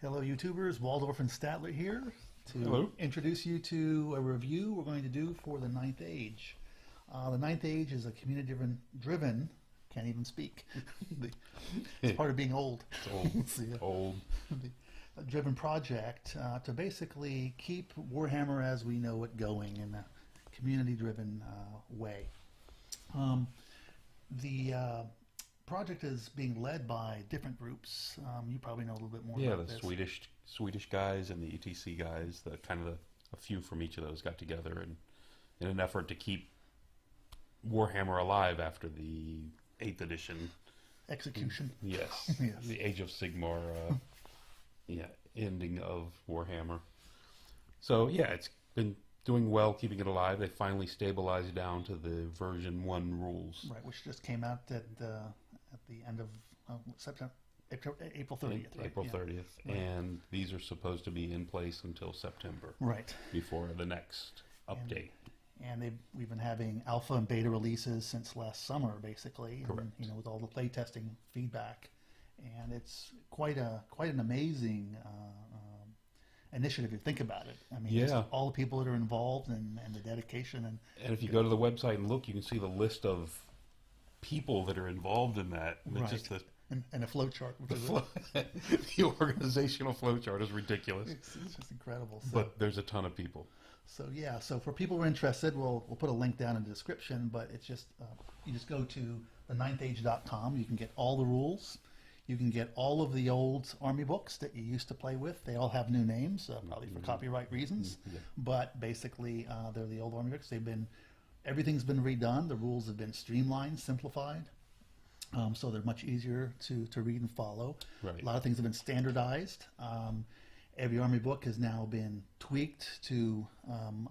Hello, YouTubers. Waldorf and Statler here to Hello. introduce you to a review we're going to do for the Ninth Age. The Ninth Age is a community-driven, can't even speak. It's part of being old. It's old. So, yeah, Old. a driven project to basically keep Warhammer as we know it going in a community-driven way. The project is being led by different groups. You probably know a little bit more Yeah, about the this. Swedish guys and the ETC guys, a few from each of those got together and in an effort to keep Warhammer alive after the 8th edition. Execution. Yes. Yes. The Age of Sigmar ending of Warhammer. So yeah, it's been doing well, keeping it alive. They finally stabilized down to the version 1 rules. Right, which just came out at the end of September, April 30th. Right? April Yeah. 30th. Right. And these are supposed to be in place until September Right. before the next update. And we've been having alpha and beta releases since last summer, basically. Correct. And, with all the play testing feedback, and it's quite an amazing initiative if you think about it. I mean, Yeah. just all the people that are involved and the dedication and And if you go to the website and look, you can see the list of people that are involved in that. And Right. It's just and a flow chart. Which the organizational flowchart is ridiculous. it's just incredible. So, But there's a ton of people. So yeah, so for people who are interested, we'll put a link down in the description, but it's just, you just go to the9thage.com. You can get all the rules. You can get all of the old army books that you used to play with. They all have new names, probably for copyright reasons, Yeah. but basically they're the old army books. Everything's been redone. The rules have been streamlined, simplified. So they're much easier to read and follow. Right. A lot of things have been standardized. Every army book has now been tweaked to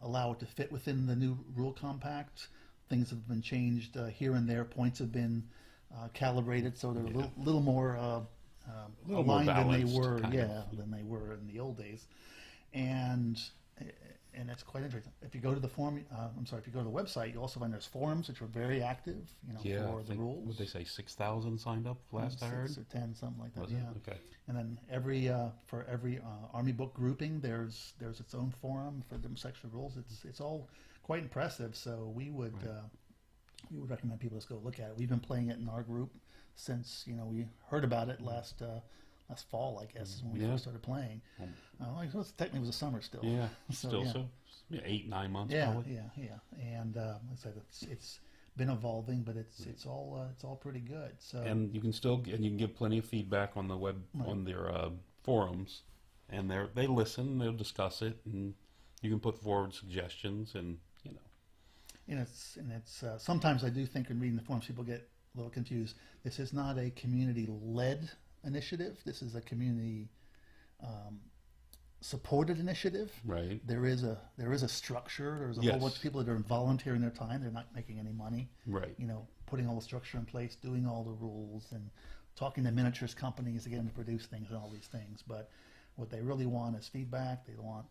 allow it to fit within the new rule compact. Things have been changed here and there. Points have been calibrated, so they're a little more little more aligned than they balanced, were. kind Yeah, of. than they were in the old days, and it's quite interesting. If you go to the if you go to the website, you also find there's forums which are very active. Yeah, for I the think, rules. would they say 6,000 signed up last I heard? 6 or 10, something like that. Was it? Yeah. Okay. And then for every army book grouping, there's its own forum for different section of rules. It's all quite impressive. So we would recommend people just go look at it. We've been playing it in our group since we heard about it last fall, I guess, is when we Yeah. first started playing. I guess technically it was a summer still. Yeah, So, still yeah. so. Yeah, 8-9 months Yeah, probably. yeah. And like I said, it's been evolving, but it's all pretty good. So And you can give plenty of feedback on the web on their forums, and they listen, they'll discuss it, and you can put forward suggestions, and it's sometimes I do think in reading the forums people get a little confused. This is not a community-led initiative. This is a community supported initiative. right, There is a structure. There's a whole bunch of people that are volunteering their time. They're not making any money. right, Putting all the structure in place, doing all the rules, and talking to miniatures companies to get them to produce things and all these things. But what they really want is feedback. They want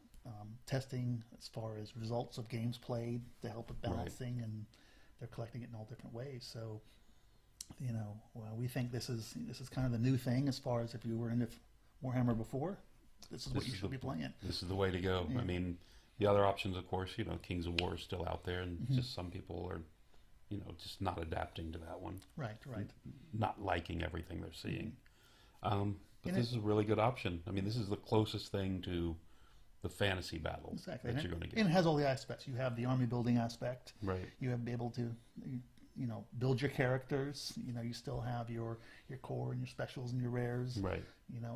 testing as far as results of games played to help with balancing, and they're collecting it in all different ways. So, well, we think this is kind of the new thing as far as if you were into Warhammer before, this is what you should be playing. This is the way to go. Yeah. I mean, the other options, of course, Kings of War is still out there, and Mm-hmm. just some people are, just not adapting to that one, Right. not liking everything they're seeing. But And this is a really good option. I mean, this is the closest thing to the fantasy battle Exactly. that you're going to get. And it has all the aspects. You have the army building aspect. Right. You have to be able to, build your characters. You still have your core and your specials and your rares. Right.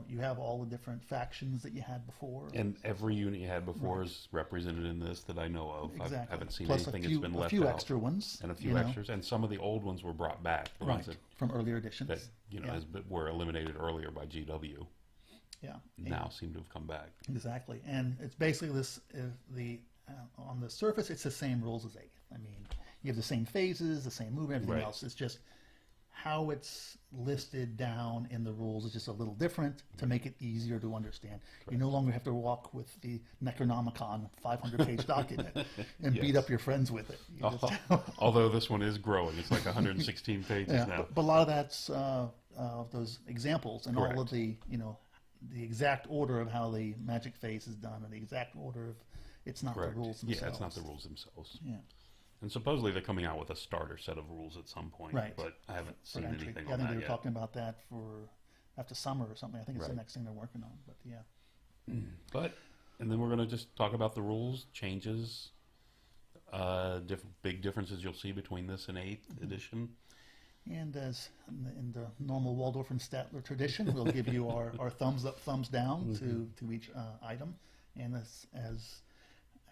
You have all the different factions that you had before. And every unit you had before is represented in this that I know of. Exactly. I haven't seen Plus anything a few, that's been left a few out. extra ones. And a few extras. And some of the old ones were brought back. The Right. ones From earlier editions. that Yeah. were eliminated earlier by GW. Yeah. Now seem to have come back. Exactly. And it's basically this, on the surface, it's the same rules as 8th. I mean, you have the same phases, the same movement, everything Right. else. It's just how it's listed down in the rules is just a little different to make it easier to understand. You no longer have to walk with the Necronomicon 500-page document and beat Yes. up your friends with it. You just- Although this one is growing. It's like 116 pages yeah, now. but a lot of that's those examples and all of Correct. the the exact order of how the magic phase is done, and the exact order of it's not Correct. the rules themselves. Yeah, it's not the rules themselves. Yeah. And supposedly they're coming out with a starter set of rules at some point, Right. but I haven't For seen entry. anything Yeah, I on think that they were yet. talking about that for after summer or something. I think it's the Right. next thing they're working on. But yeah. And then we're going to just talk about the rules, changes, big differences you'll see between this and 8th edition. And as in the normal Waldorf and Statler tradition, we'll give you our thumbs up, thumbs down to each item. And as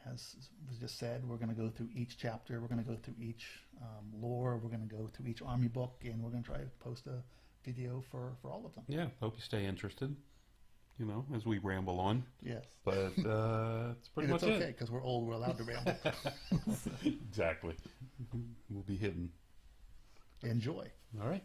was just said, we're going to go through each chapter. We're going to go through each lore. We're going to go through each army book, and we're going to try to post a video for all of them. Yeah, hope you stay interested, as we ramble on. Yes. But that's pretty And it's much okay, it. because we're old. We're allowed to ramble. Exactly. We'll be hidden. Enjoy. All right.